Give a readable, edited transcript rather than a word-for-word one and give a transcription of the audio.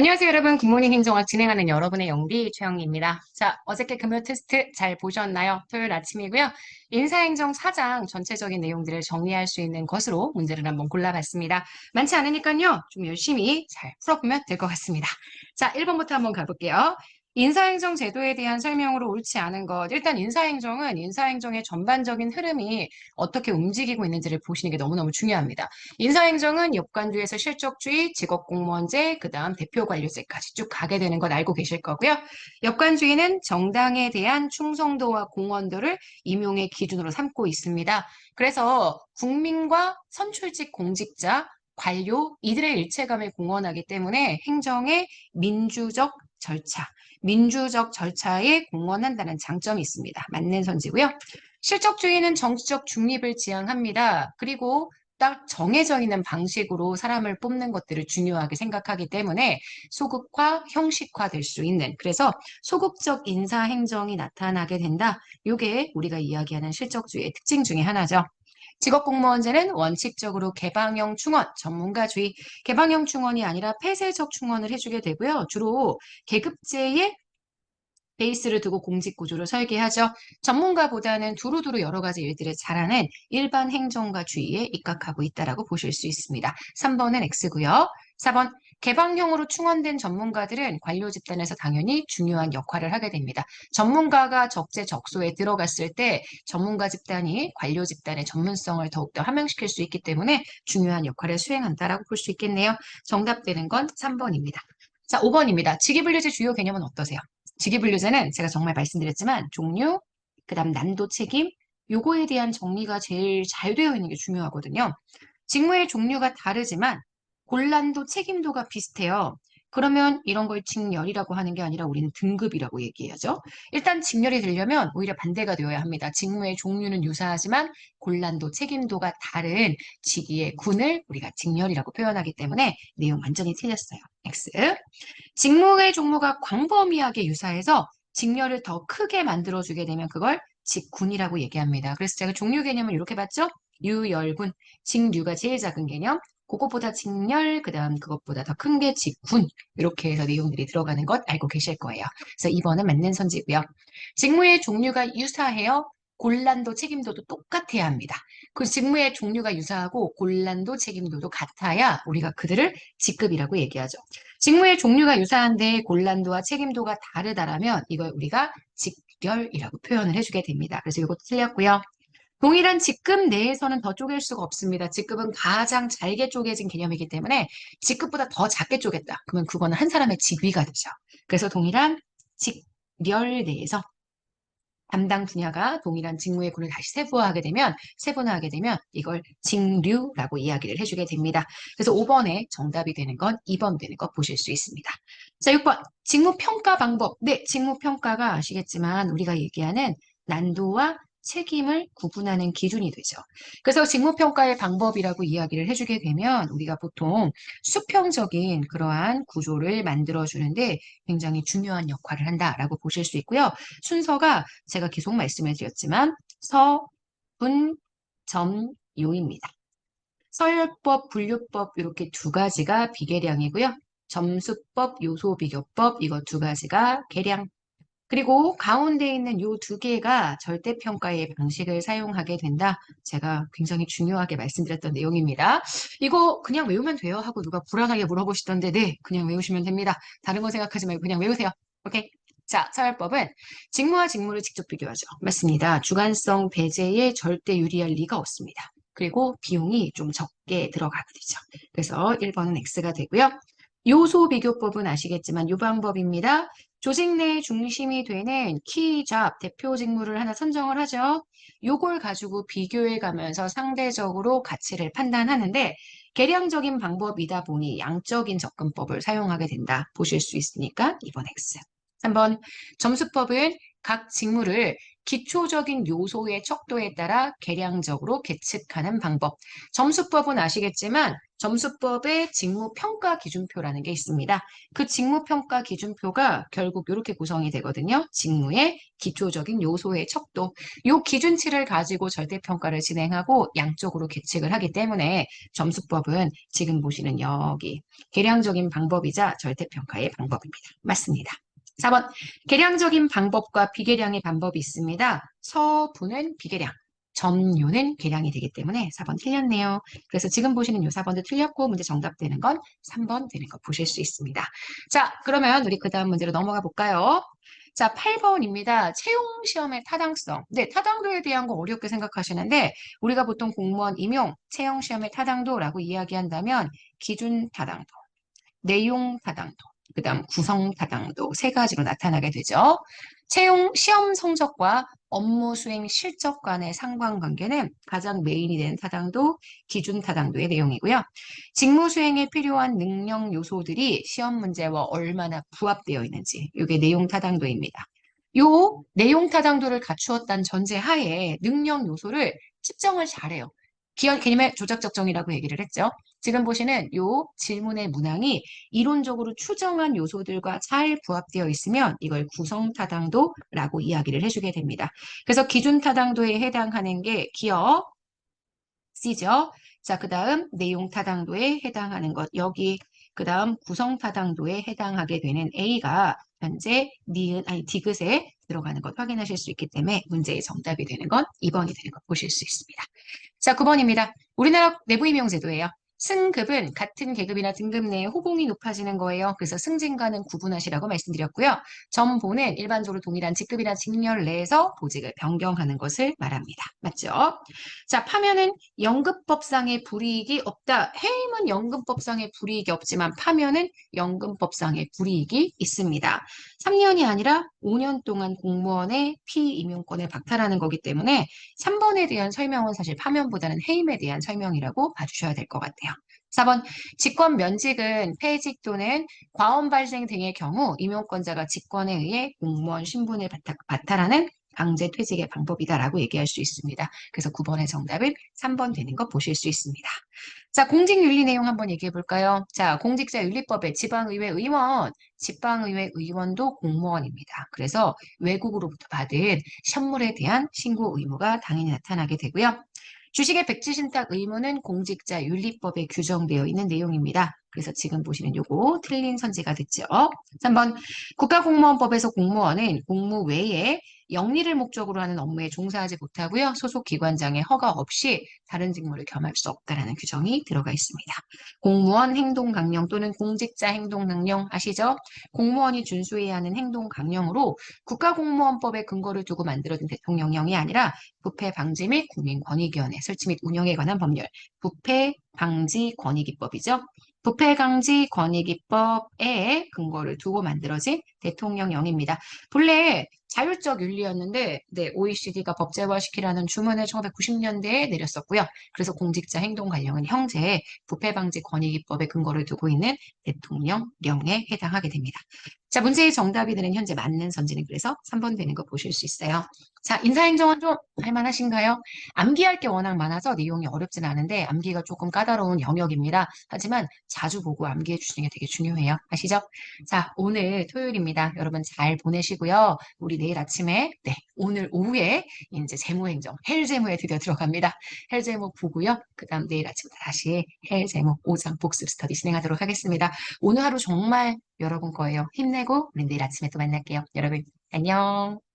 안녕하세요, 여러분. 굿모닝 행정학 진행하는 여러분의 영디 최영희입니다. 자, 어저께 금요 테스트 잘 보셨나요? 토요일 아침이고요. 인사행정 4장 전체적인 내용들을 정리할 수 있는 것으로 문제를 한번 골라봤습니다. 많지 않으니까요. 좀 열심히 잘 풀어보면 될 것 같습니다. 자, 1번부터 한번 가볼게요. 인사행정 제도에 대한 설명으로 옳지 않은 것. 일단 인사행정은 인사행정의 전반적인 흐름이 어떻게 움직이고 있는지를 보시는 게 너무너무 중요합니다. 인사행정은 역관주에서 실적주의, 직업공무원제, 그다음 대표관료제까지 쭉 가게 되는 건 알고 계실 거고요. 역관주의는 정당에 대한 충성도와 공헌도를 임용의 기준으로 삼고 있습니다. 그래서 국민과 선출직 공직자, 관료, 이들의 일체감에 공헌하기 때문에 행정의 민주적 절차, 민주적 절차에 공헌한다는 장점이 있습니다. 맞는 선지고요. 실적주의는 정치적 중립을 지향합니다. 그리고 딱 정해져 있는 방식으로 사람을 뽑는 것들을 중요하게 생각하기 때문에 소극화, 형식화될 수 있는 그래서 소극적 인사 행정이 나타나게 된다. 이게 우리가 이야기하는 실적주의의 특징 중에 하나죠. 직업공무원제는 원칙적으로 개방형 충원, 전문가주의, 개방형 충원이 아니라 폐쇄적 충원을 해주게 되고요. 주로 계급제의 베이스를 두고 공직 구조를 설계하죠. 전문가보다는 두루두루 여러 가지 일들을 잘하는 일반 행정가주의에 입각하고 있다라고 보실 수 있습니다. 3번은 X고요. 4번 개방형으로 충원된 전문가들은 관료 집단에서 당연히 중요한 역할을 하게 됩니다. 전문가가 적재적소에 들어갔을 때 전문가 집단이 관료 집단의 전문성을 더욱더 함양시킬 수 있기 때문에 중요한 역할을 수행한다라고 볼 수 있겠네요. 정답되는 건 3번입니다. 자, 5번입니다. 직위분류제 주요 개념은 어떠세요? 직위분류제는 제가 정말 말씀드렸지만 종류, 그다음 난도 책임, 요거에 대한 정리가 제일 잘 되어 있는 게 중요하거든요. 직무의 종류가 다르지만 곤란도, 책임도가 비슷해요. 그러면 이런 걸 직렬이라고 하는 게 아니라 우리는 등급이라고 얘기하죠. 일단 직렬이 되려면 오히려 반대가 되어야 합니다. 직무의 종류는 유사하지만 곤란도, 책임도가 다른 직위의 군을 우리가 직렬이라고 표현하기 때문에 내용 완전히 틀렸어요. X. 직무의 종류가 광범위하게 유사해서 직렬을 더 크게 만들어주게 되면 그걸 직군이라고 얘기합니다. 그래서 제가 종류 개념을 이렇게 봤죠? 유열군, 직류가 제일 작은 개념, 그것보다 직렬, 그 다음 그것보다 더 큰 게 직군. 이렇게 해서 내용들이 들어가는 것 알고 계실 거예요. 그래서 2번은 맞는 선지고요. 직무의 종류가 유사해요. 곤란도 책임도도 똑같아야 합니다. 그 직무의 종류가 유사하고 곤란도 책임도도 같아야 우리가 그들을 직급이라고 얘기하죠. 직무의 종류가 유사한데 곤란도와 책임도가 다르다라면 이걸 우리가 직렬이라고 표현을 해주게 됩니다. 그래서 이것도 틀렸고요. 동일한 직급 내에서는 더 쪼갤 수가 없습니다. 직급은 가장 잘게 쪼개진 개념이기 때문에 직급보다 더 작게 쪼갰다. 그러면 그거는 한 사람의 직위가 되죠. 그래서 동일한 직렬 내에서 담당 분야가 동일한 직무의 군을 다시 세분화하게 되면 이걸 직류라고 이야기를 해주게 됩니다. 그래서 5번에 정답이 되는 건 2번 되는 거 보실 수 있습니다. 자, 6번. 직무평가 방법. 네, 직무평가가 아시겠지만 우리가 얘기하는 난도와 책임을 구분하는 기준이 되죠. 그래서 직무평가의 방법이라고 이야기를 해주게 되면 우리가 보통 수평적인 그러한 구조를 만들어주는데 굉장히 중요한 역할을 한다라고 보실 수 있고요. 순서가 제가 계속 말씀을 드렸지만 서, 분, 점, 요입니다. 서열법, 분류법 이렇게 두 가지가 비계량이고요. 점수법, 요소 비교법 이거 두 가지가 계량. 그리고 가운데 있는 요 두 개가 절대평가의 방식을 사용하게 된다. 제가 굉장히 중요하게 말씀드렸던 내용입니다. 이거 그냥 외우면 돼요 하고 누가 불안하게 물어보시던데 네, 그냥 외우시면 됩니다. 다른 거 생각하지 말고 그냥 외우세요. 오케이. 자, 서열법은 직무와 직무를 직접 비교하죠. 맞습니다. 주관성 배제에 절대 유리할 리가 없습니다. 그리고 비용이 좀 적게 들어가게 되죠. 그래서 1번은 X가 되고요. 요소 비교법은 아시겠지만 요 방법입니다. 조직 내 중심이 되는 키 잡, 대표 직무를 하나 선정을 하죠. 요걸 가지고 비교해 가면서 상대적으로 가치를 판단하는데 계량적인 방법이다 보니 양적인 접근법을 사용하게 된다. 보실 수 있으니까 2번 X. 3번 점수법은 각 직무를 기초적인 요소의 척도에 따라 계량적으로 계측하는 방법. 점수법은 아시겠지만 점수법에 직무평가 기준표라는 게 있습니다. 그 직무평가 기준표가 결국 이렇게 구성이 되거든요. 직무의 기초적인 요소의 척도. 요 기준치를 가지고 절대평가를 진행하고 양쪽으로 계측을 하기 때문에 점수법은 지금 보시는 여기 계량적인 방법이자 절대평가의 방법입니다. 맞습니다. 4번 계량적인 방법과 비계량의 방법이 있습니다. 서부는 비계량, 점유는 계량이 되기 때문에 4번 틀렸네요. 그래서 지금 보시는 요 4번도 틀렸고 문제 정답 되는 건 3번 되는 거 보실 수 있습니다. 자, 그러면 우리 그 다음 문제로 넘어가 볼까요? 자, 8번입니다. 채용 시험의 타당성. 네, 타당도에 대한 거 어렵게 생각하시는데 우리가 보통 공무원 임용, 채용 시험의 타당도라고 이야기한다면 기준 타당도, 내용 타당도, 그다음 구성 타당도 세 가지로 나타나게 되죠. 채용 시험 성적과 업무 수행 실적 간의 상관관계는 가장 메인이 되는 타당도, 기준 타당도의 내용이고요. 직무 수행에 필요한 능력 요소들이 시험 문제와 얼마나 부합되어 있는지, 이게 내용 타당도입니다. 요 내용 타당도를 갖추었다는 전제 하에 능력 요소를 측정을 잘해요. 개념의 조작적정이라고 얘기를 했죠. 지금 보시는 요 질문의 문항이 이론적으로 추정한 요소들과 잘 부합되어 있으면 이걸 구성 타당도라고 이야기를 해주게 됩니다. 그래서 기준 타당도에 해당하는 게 기억, C죠. 자, 그 다음 내용 타당도에 해당하는 것, 여기 그 다음 구성 타당도에 해당하게 되는 A가 현재 니은, 아니 디귿에 들어가는 것 확인하실 수 있기 때문에 문제의 정답이 되는 건 2번이 되는 것 보실 수 있습니다. 자, 9번입니다. 우리나라 내부 임용제도예요. 승급은 같은 계급이나 등급 내에 호봉이 높아지는 거예요. 그래서 승진과는 구분하시라고 말씀드렸고요. 점보는 일반적으로 동일한 직급이나 직렬 내에서 보직을 변경하는 것을 말합니다. 맞죠? 자, 파면은 연금법상의 불이익이 없다. 해임은 연금법상의 불이익이 없지만 파면은 연금법상의 불이익이 있습니다. 3년이 아니라 5년 동안 공무원의 피임용권을 박탈하는 거기 때문에 3번에 대한 설명은 사실 파면보다는 해임에 대한 설명이라고 봐주셔야 될 것 같아요. 4번, 직권 면직은 폐직 또는 과원 발생 등의 경우 임용권자가 직권에 의해 공무원 신분을 바탈하는 강제 퇴직의 방법이다라고 얘기할 수 있습니다. 그래서 9번의 정답은 3번 되는 거 보실 수 있습니다. 자, 공직윤리 내용 한번 얘기해 볼까요? 자, 공직자윤리법에 지방의회 의원, 지방의회 의원도 공무원입니다. 그래서 외국으로부터 받은 선물에 대한 신고 의무가 당연히 나타나게 되고요. 주식의 백지신탁 의무는 공직자윤리법에 규정되어 있는 내용입니다. 그래서 지금 보시는 요거 틀린 선지가 됐죠. 3번 국가공무원법에서 공무원은 공무 외에 영리를 목적으로 하는 업무에 종사하지 못하고요. 소속 기관장의 허가 없이 다른 직무를 겸할 수 없다라는 규정이 들어가 있습니다. 공무원 행동 강령 또는 공직자 행동 강령 아시죠? 공무원이 준수해야 하는 행동 강령으로 국가공무원법에 근거를 두고 만들어진 대통령령이 아니라 부패 방지 및 국민권익위원회 설치 및 운영에 관한 법률, 부패 방지 권익위법이죠. 부패방지권익위법에 근거를 두고 만들어진 대통령령입니다. 본래 자율적 윤리였는데 OECD가 법제화시키라는 주문을 1990년대에 내렸었고요. 그래서 공직자 행동관령은 형제 부패방지권익위법에 근거를 두고 있는 대통령령에 해당하게 됩니다. 자, 문제의 정답이 되는 현재 맞는 선지는 그래서 3번 되는 거 보실 수 있어요. 자, 인사행정은 좀 할만하신가요? 암기할 게 워낙 많아서 내용이 어렵진 않은데 암기가 조금 까다로운 영역입니다. 하지만 자주 보고 암기해 주시는 게 되게 중요해요. 아시죠? 자, 오늘 토요일입니다. 여러분 잘 보내시고요. 우리 내일 아침에, 오늘 오후에 이제 재무행정, 헬재무에 드디어 들어갑니다. 헬재무 보고요. 그 다음 내일 아침부터 다시 헬재무 5장 복습 스터디 진행하도록 하겠습니다. 오늘 하루 정말 여러분 거예요. 힘내고 우리 내일 아침에 또 만날게요. 여러분, 안녕.